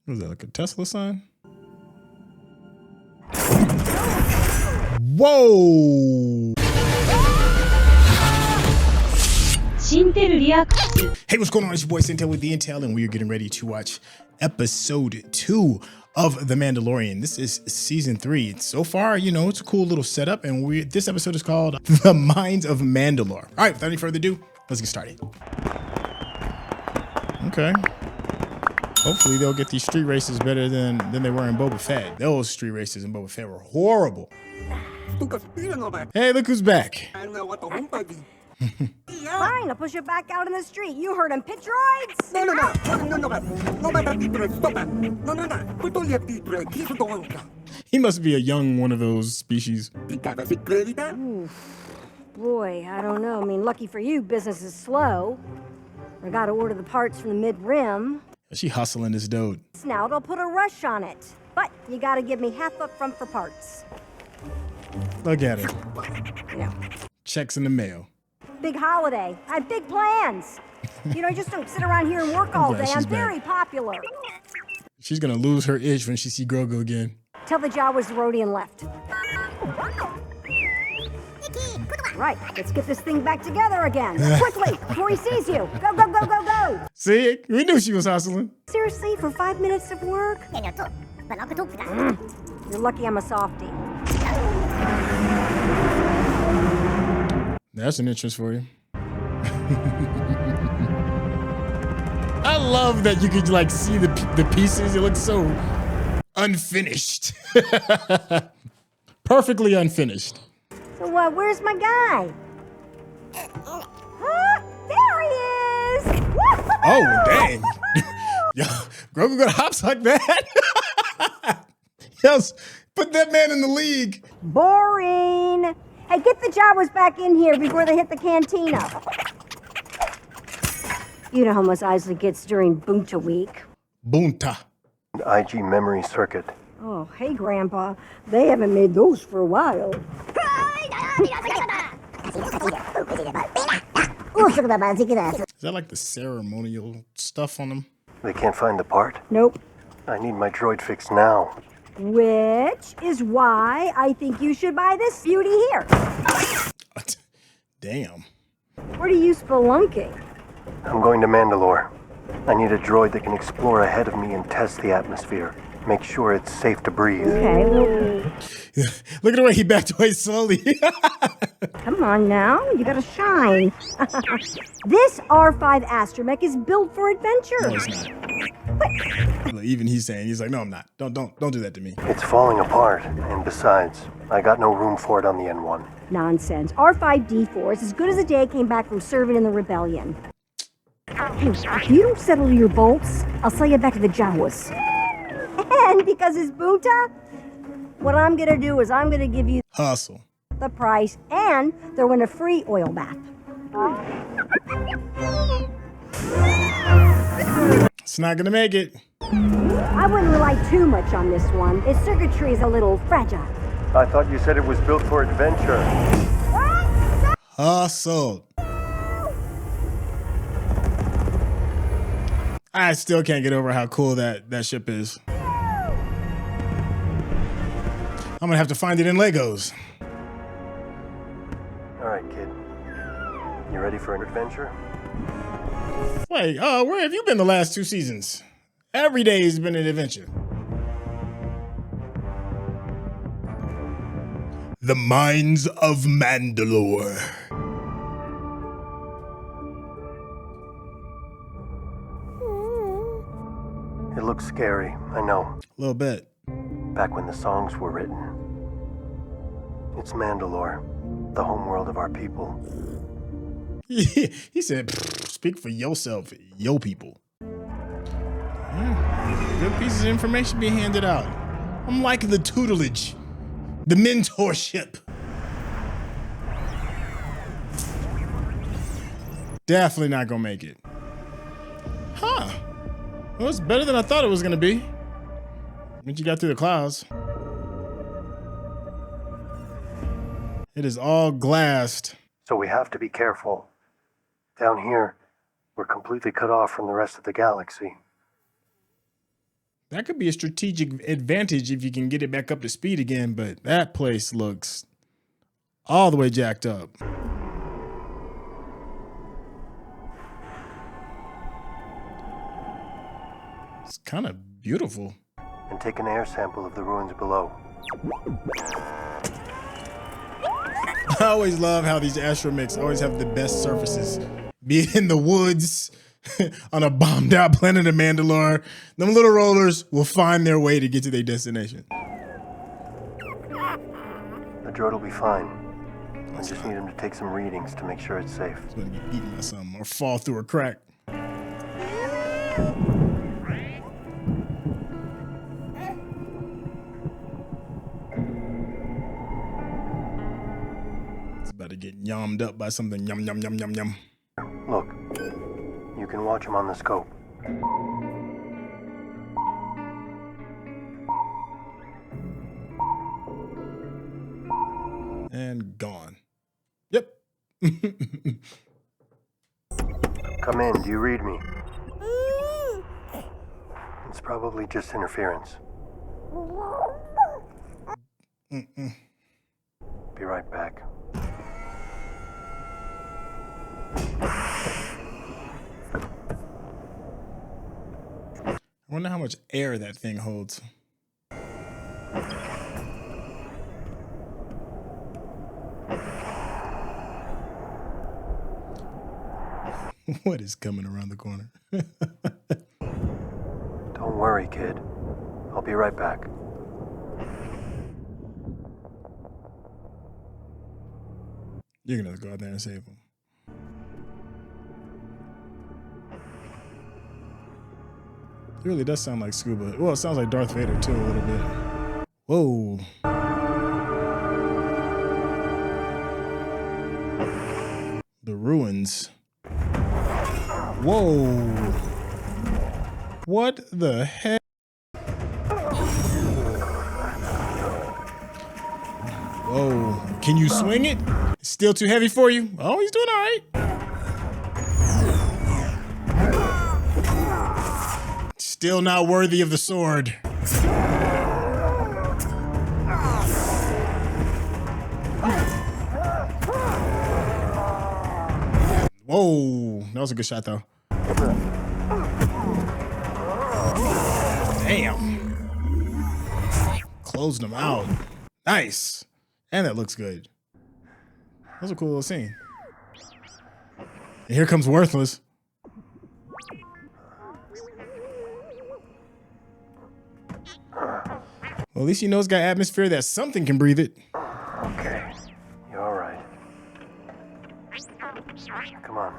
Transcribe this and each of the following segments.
What is that, like a Tesla sign? Whoa! Hey, what's going on? It's your boy Syntell with the Intel, and we are getting ready to watch episode 2 of The Mandalorian. This is season 3. So far, you know, it's a cool little setup, and this episode is called The Mines of Mandalore. All right, without any further ado, let's get started. Okay. Hopefully they'll get these street races better than they were in Boba Fett. Those street races in Boba Fett were horrible. Hey, look who's back. Fine, I'll push it back out in the street. You heard him, pit droids? He must be a young one of those species. Oof. Boy, I don't know. I mean, lucky for you, business is slow. I gotta order the parts from the mid-rim. She hustling this dude. Snout, I'll put a rush on it. But you gotta give me half up front for parts. Look at her. You know. Checks in the mail. Big holiday. I have big plans. You know, I just don't sit around here and work all day. I'm very popular. She's gonna lose her itch when she see Grogu again. Tell the Jawas the Rodian left. Right, let's get this thing back together again. Quickly, before he sees you. Go, go, go, go, go. See, we knew she was hustling. Seriously, for 5 minutes of work? You're lucky I'm a softie. That's an interest for you. I love that you could like see the pieces. It looks so unfinished. Perfectly unfinished. So where's my guy? There he is! Oh, dang. Yo, Grogu got hops like that? Yes, put that man in the league. Boring. Hey, get the Jawas back in here before they hit the cantina. You know how Mos Eisley gets during Bunta week. Bunta. IG memory circuit. Oh, hey, Grandpa. They haven't made those for a while. Is that like the ceremonial stuff on them? They can't find the part? Nope. I need my droid fixed now. Which is why I think you should buy this beauty here. Damn. What are you spelunking? I'm going to Mandalore. I need a droid that can explore ahead of me and test the atmosphere. Make sure it's safe to breathe. Okay, well, Look at the way he backed away slowly. come on now, you gotta shine. This R5 astromech is built for adventure. No, it's not. Look, even he's like, no, I'm not. Don't do that to me. It's falling apart, and besides, I got no room for it on the N1. Nonsense. R5D4 is as good as a day came back from serving in the rebellion. If you don't settle your bolts, I'll sell you back to the Jawas. And because it's Bunta, what I'm gonna do is I'm gonna give you Hustle. the price and throw in a free oil bath. It's not gonna make it. I wouldn't rely too much on this one. Its circuitry is a little fragile. I thought you said it was built for adventure. Hustle. I still can't get over how cool that ship is. I'm gonna have to find it in Legos. All right, kid. You ready for an adventure? Wait, where have you been the last 2 seasons? Every day has been an adventure. The Mines of Mandalore. It looks scary, I know. A little bit. Back when the songs were written. It's Mandalore, the homeworld of our people. He said, speak for yourself, yo people. Yeah, good pieces of information being handed out. I'm liking the tutelage, the mentorship. Definitely not gonna make it. Huh. Well, it's better than I thought it was gonna be. Once you got through the clouds. It is all glassed. So we have to be careful. Down here, we're completely cut off from the rest of the galaxy. That could be a strategic advantage if you can get it back up to speed again, but that place looks all the way jacked up. It's kind of beautiful. And take an air sample of the ruins below. I always love how these astromechs always have the best surfaces. Be it in the woods, on a bombed out planet of Mandalore, them little rollers will find their way to get to their destination. The droid will be fine. I just need him to take some readings to make sure it's safe. It's gonna get eaten by something or fall through a crack. It's about to get yummed up by something. Yum, yum, yum, yum, yum. Look, you can watch him on the scope. And gone. Yep. Come in, do you read me? It's probably just interference. Be right back. I wonder how much air that thing holds. What is coming around the corner? Don't worry, kid. I'll be right back. You're gonna go out there and save him. It really does sound like Scuba. Well, it sounds like Darth Vader too, a little bit. Whoa. The ruins. Whoa. What the heck? Whoa. Can you swing it? It's still too heavy for you? Oh, he's doing all right. Still not worthy of the sword. Whoa, that was a good shot though. Damn. Closed them out. Nice. And that looks good. That was a cool little scene. And here comes Worthless. Well, at least you know it's got atmosphere that something can breathe it. Okay, you're all right. Come on.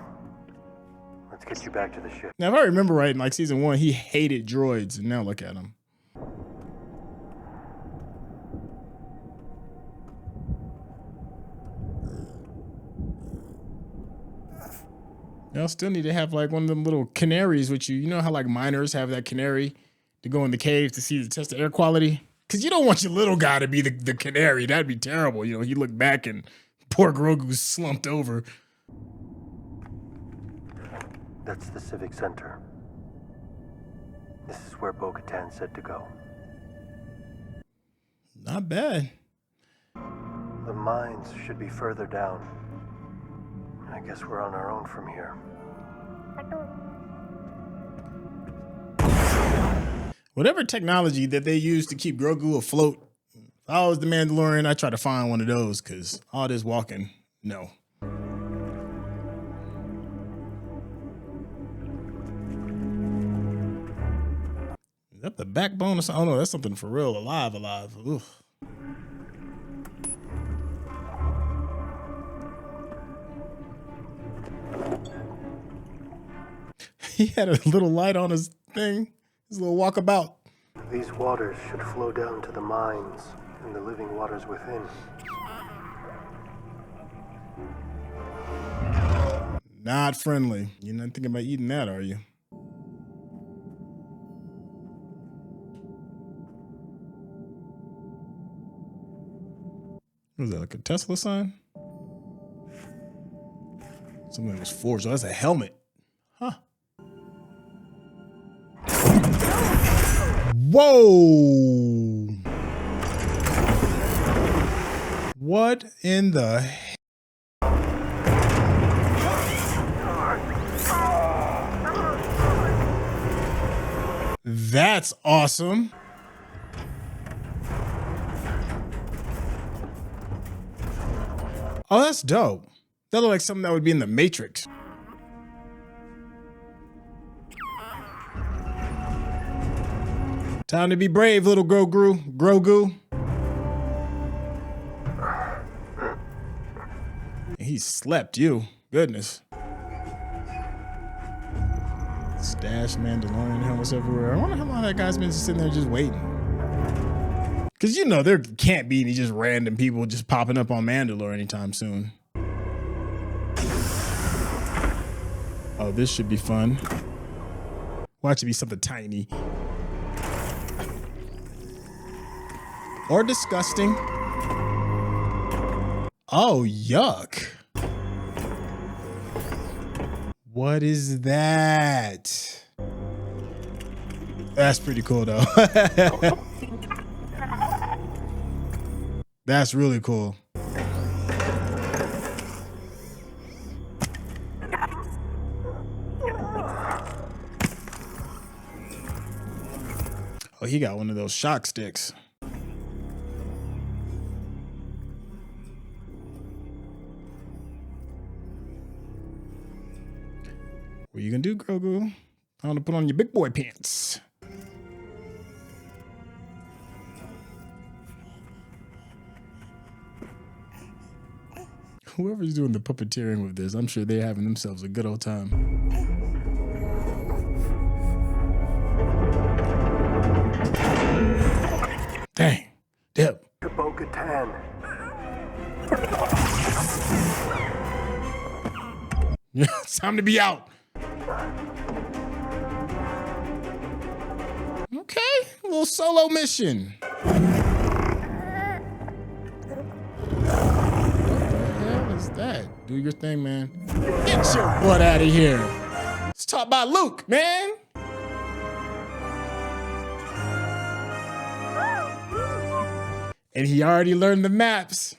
Let's get you back to the ship. Now, if I remember right, in like season 1, he hated droids, and now look at him. Y'all still need to have like one of them little canaries with you. You know how like miners have that canary to go in the cave to see the test of air quality? Because you don't want your little guy to be the canary. That'd be terrible. You know, you look back and poor Grogu's slumped over. That's the Civic Center. This is where Bo-Katan said to go. Not bad. The mines should be further down. I guess we're on our own from here. Whatever technology that they use to keep Grogu afloat, if I was the Mandalorian, I'd try to find one of those, because all this walking, no. Is that the backbone or something? Oh no, that's something for real, alive. Oof. He had a little light on his thing, his little walkabout. These waters should flow down to the mines and the living waters within. Not friendly. You're not thinking about eating that, are you? What was that, like a Tesla sign? Something that was forged. Oh, that's a helmet. Huh. Whoa! What in the? That's awesome. Oh, that's dope. That looked like something that would be in the Matrix. Time to be brave, little Grogu. He slept, you. Goodness. Stash Mandalorian helmets everywhere. I wonder how long that guy's been sitting there just waiting. Because you know there can't be any just random people just popping up on Mandalore anytime soon. Oh, this should be fun. Watch it be something tiny. Or disgusting. Oh, yuck. What is that? That's pretty cool, though. That's really cool. Oh, he got one of those shock sticks. What you gonna do, Grogu? I want to put on your big boy pants. Whoever's doing the puppeteering with this, I'm sure they're having themselves a good old time. Dang. Dip. Bo-Katan. Yeah, it's time to be out. Okay, a little solo mission. What the hell is that? Do your thing, man. Get your butt out of here. It's taught by Luke, man. And he already learned the maps.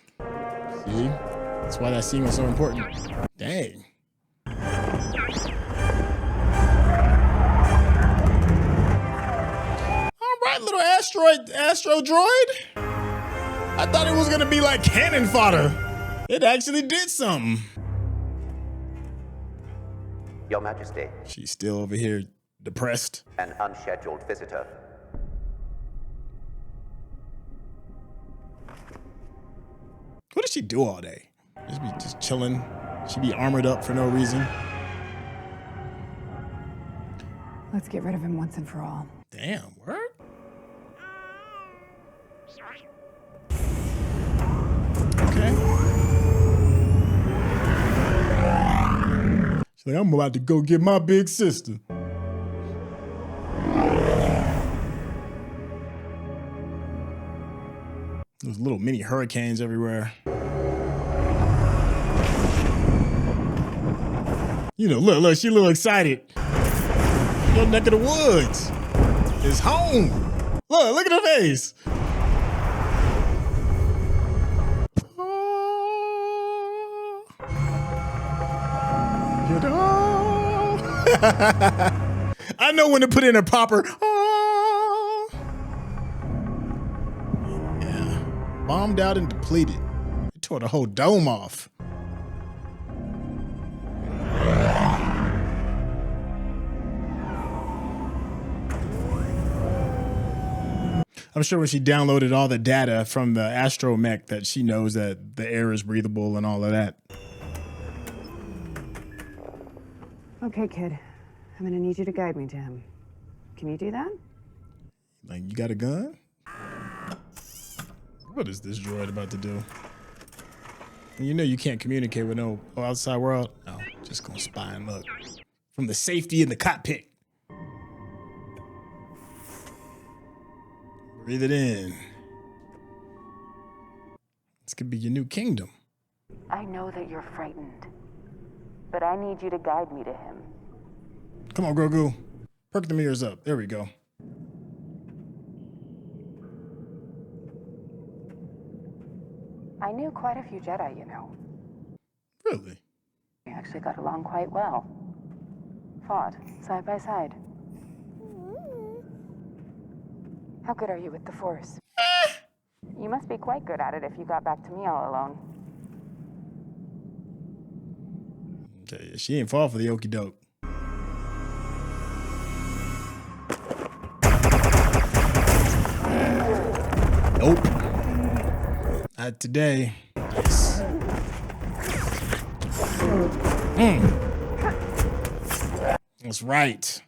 See? That's why that scene was so important. Dang. Little astro droid. I thought it was gonna be like cannon fodder. It actually did something. Your Majesty. She's still over here depressed. An unscheduled visitor. What does she do all day? Just be chilling. She be armored up for no reason. Let's get rid of him once and for all. Damn, word? Okay. She's like, I'm about to go get my big sister. There's little mini hurricanes everywhere. You know, look, she a little excited. Your neck of the woods is home. Look at her face. I know when to put in a popper. Yeah. Bombed out and depleted. It tore the whole dome off. I'm sure when she downloaded all the data from the astromech that she knows that the air is breathable and all of that. Okay, kid. I'm gonna need you to guide me to him. Can you do that? Like, you got a gun? What is this droid about to do? And you know you can't communicate with no outside world. No, just gonna spy and look. From the safety in the cockpit. Breathe it in. This could be your new kingdom. I know that you're frightened, but I need you to guide me to him. Come on, Grogu. Perk the mirrors up. There we go. knew quite a few Jedi, you know. Really? We actually got along quite well. Fought side by side. How good are you with the Force? You must be quite good at it if you got back to me all alone. Okay, she ain't fall for the okie doke. Nope. Not today. Yes. That's right.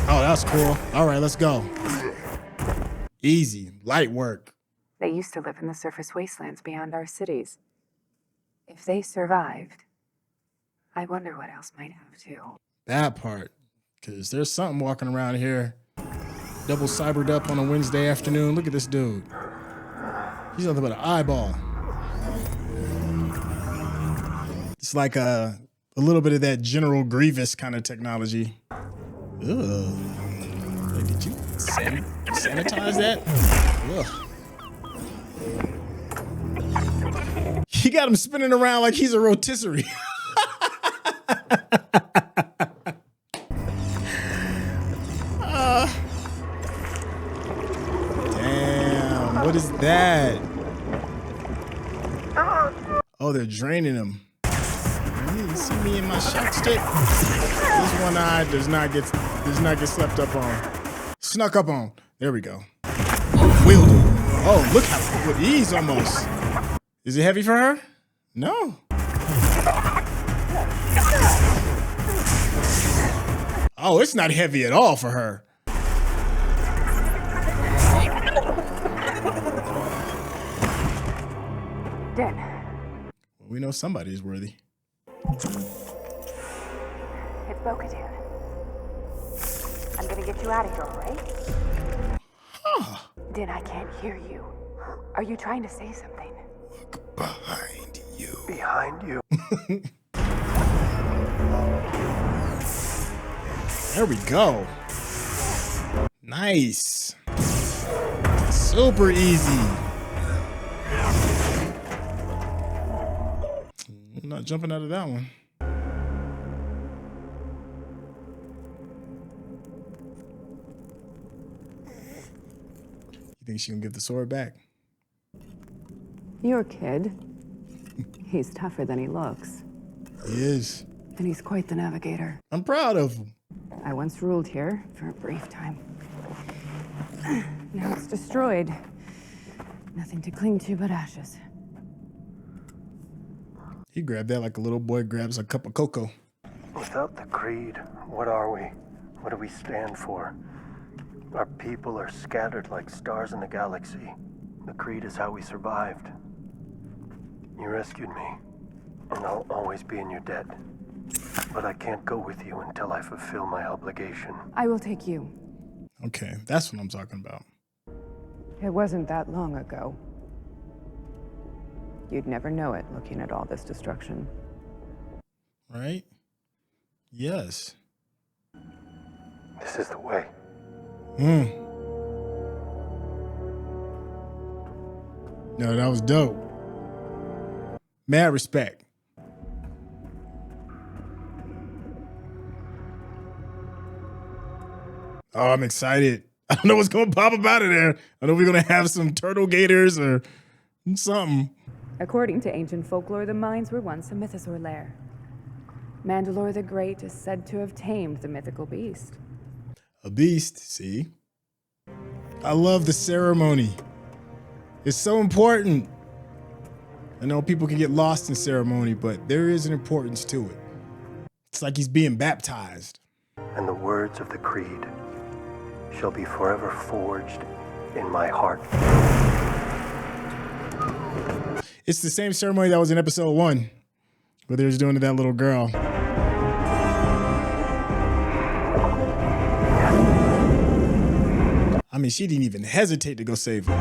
Oh, that's cool. All right, let's go. Easy, light work. They used to live in the surface wastelands beyond our cities. If they survived, I wonder what else might have too. That part. Because there's something walking around here. Double cybered up on a Wednesday afternoon. Look at this dude. He's nothing but an eyeball. It's like a little bit of that General Grievous kind of technology. Ugh. Wait, did you sanitize that? Ugh. He got him spinning around like he's a rotisserie. Damn, what is that? Oh, they're draining him. You see me in my shot stick? This one eye does not get slept up on. Snuck up on. There we go. Wielding. Oh, look how with ease almost. Is it heavy for her? No. Oh, it's not heavy at all for her. Din. We know somebody is worthy. It's Bo-Katan. I'm gonna get you out of here, all right? Huh. Din, I can't hear you. Are you trying to say something? Look behind you. Behind you. There we go. Nice. Super easy. I'm not jumping out of that one. You think she gonna give the sword back? Your kid. He's tougher than he looks. He is. And he's quite the navigator. I'm proud of him. I once ruled here for a brief time. Now it's destroyed. Nothing to cling to but ashes. He grabbed that like a little boy grabs a cup of cocoa. Without the creed, what are we? What do we stand for? Our people are scattered like stars in the galaxy. The creed is how we survived. You rescued me, and I'll always be in your debt. But I can't go with you until I fulfill my obligation. I will take you. Okay, that's what I'm talking about. It wasn't that long ago. You'd never know it looking at all this destruction. Right? Yes. This is the way. No, that was dope. Mad respect. Oh, I'm excited. I don't know what's going to pop up out of there. I know we're going to have some turtle gators or something. According to ancient folklore, the mines were once a mythosaur lair. Mandalore the Great is said to have tamed the mythical beast. A beast, see? I love the ceremony. It's so important. I know people can get lost in ceremony, but there is an importance to it. It's like he's being baptized. And the words of the creed shall be forever forged in my heart. It's the same ceremony that was in episode 1, where they was doing to that little girl. I mean, she didn't even hesitate to go save her.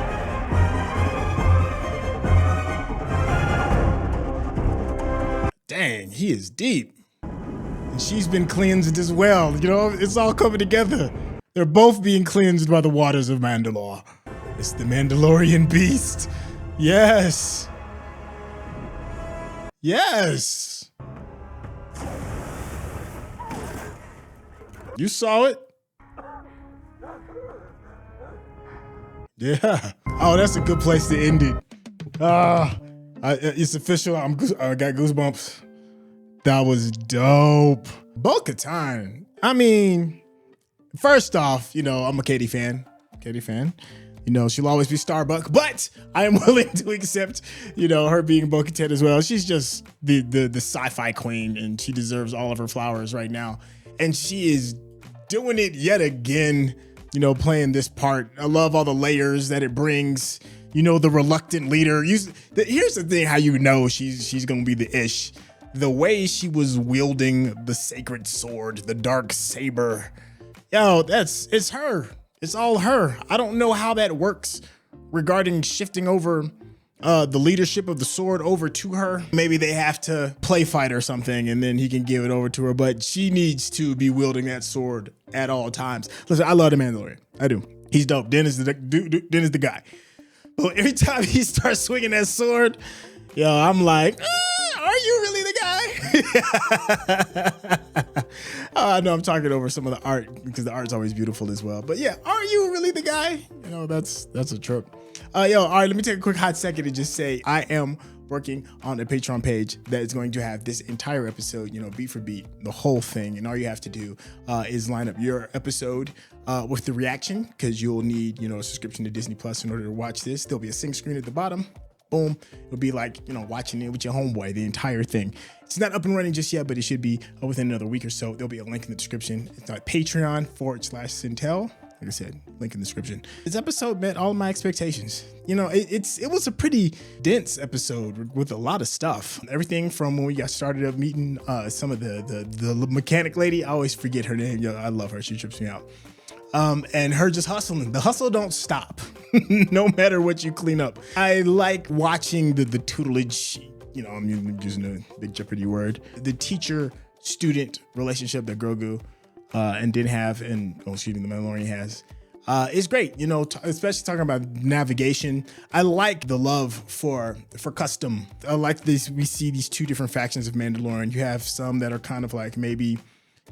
Dang, he is deep. And she's been cleansed as well. You know, it's all coming together. They're both being cleansed by the waters of Mandalore. It's the Mandalorian beast. Yes. Yes. You saw it? Yeah. Oh, that's a good place to end it. It's official. I got goosebumps. That was dope. Bo-Katan. I mean, first off, I'm a Katie fan. She'll always be Starbuck, but I am willing to accept, her being Bo-Katan as well. She's just the sci-fi queen, and she deserves all of her flowers right now. And she is doing it yet again, playing this part. I love all the layers that it brings. The reluctant leader. Here's the thing, how she's gonna be the ish. The way she was wielding the sacred sword, the dark saber. It's her. It's all her. I don't know how that works regarding shifting over the leadership of the sword over to her. Maybe they have to play fight or something and then he can give it over to her, but she needs to be wielding that sword at all times. Listen, I love the Mandalorian. I do. He's dope. Din is the guy. But every time he starts swinging that sword, I'm like, are you really the guy? I know I'm talking over some of the art because the art's always beautiful as well. But yeah, are you really the guy? That's a trip. All right, let me take a quick hot second and just say I am working on a Patreon page that is going to have this entire episode, beat for beat, the whole thing. And all you have to do is line up your episode with the reaction, because you'll need, a subscription to Disney Plus in order to watch this. There'll be a sync screen at the bottom. Boom. It'll be like, watching it with your homeboy, the entire thing. It's not up and running just yet, but it should be within another week or so. There'll be a link in the description. It's on Patreon.com/Syntell. Like I said, link in the description. This episode met all of my expectations. It was a pretty dense episode with a lot of stuff. Everything from when we got started up meeting some of the mechanic lady. I always forget her name. I love her. She trips me out. And her just hustling. The hustle don't stop, no matter what you clean up. I like watching the tutelage, I'm using a big Jeopardy word, the teacher-student relationship that Grogu and Din have, and the Mandalorian has. It's great, especially talking about navigation. I like the love for custom. I like this. We see these two different factions of Mandalorian. You have some that are kind of like maybe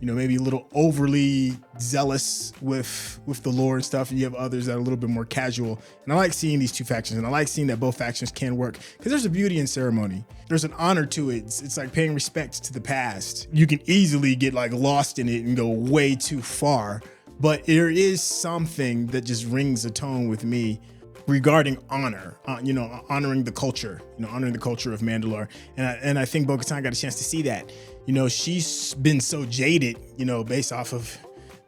a little overly zealous with the lore and stuff. And you have others that are a little bit more casual. And I like seeing these two factions, and I like seeing that both factions can work, because there's a beauty in ceremony. There's an honor to it. It's like paying respect to the past. You can easily get lost in it and go way too far, but there is something that just rings a tone with me regarding honor, honoring the culture, honoring the culture of Mandalore. And I think Bo-Katan got a chance to see that. She's been so jaded, based off of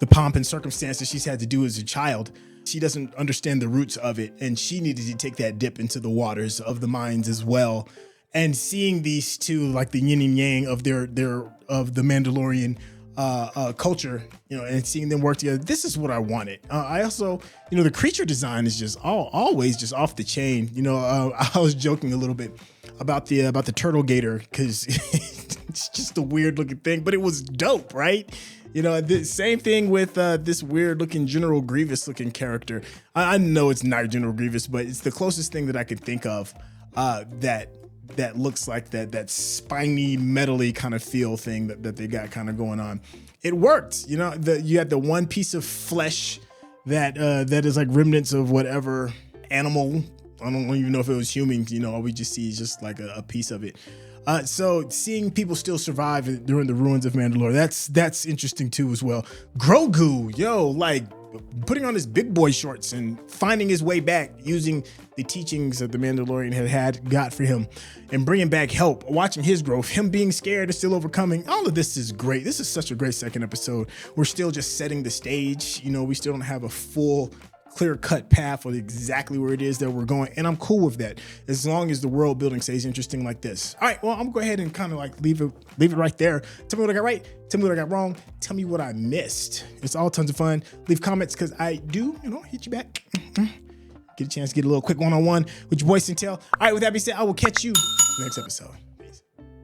the pomp and circumstances she's had to do as a child. She doesn't understand the roots of it, and she needed to take that dip into the waters of the mines as well. And seeing these two, like the yin and yang of of the Mandalorian culture, and seeing them work together, this is what I wanted. I also, the creature design is just always just off the chain. I was joking a little bit about the turtle gator, because it's just a weird looking thing, but it was dope, right? The same thing with this weird looking General Grievous looking character. I know it's not General Grievous, but it's the closest thing that I could think of that looks like that spiny, metally kind of feel thing that they got kind of going on. It worked. You had the one piece of flesh that is like remnants of whatever animal. I don't even know if it was humans. All we just see is just like a piece of it. So seeing people still survive during the ruins of Mandalore, that's interesting too as well. Grogu, putting on his big boy shorts and finding his way back using the teachings that the Mandalorian got for him, and bringing back help, watching his growth, him being scared and still overcoming. All of this is great. This is such a great second episode. We're still just setting the stage. We still don't have a full clear-cut path of exactly where it is that we're going, and I'm cool with that as long as the world building stays interesting like this. All right, well, I'm gonna go ahead and kind of leave it right there. Tell me what I got right, tell me what I got wrong, tell me what I missed. It's all tons of fun. Leave comments, because I do hit you back. Get a chance to get a little quick one-on-one with your boy Syntell. All right, with that being said, I will catch you in the next episode.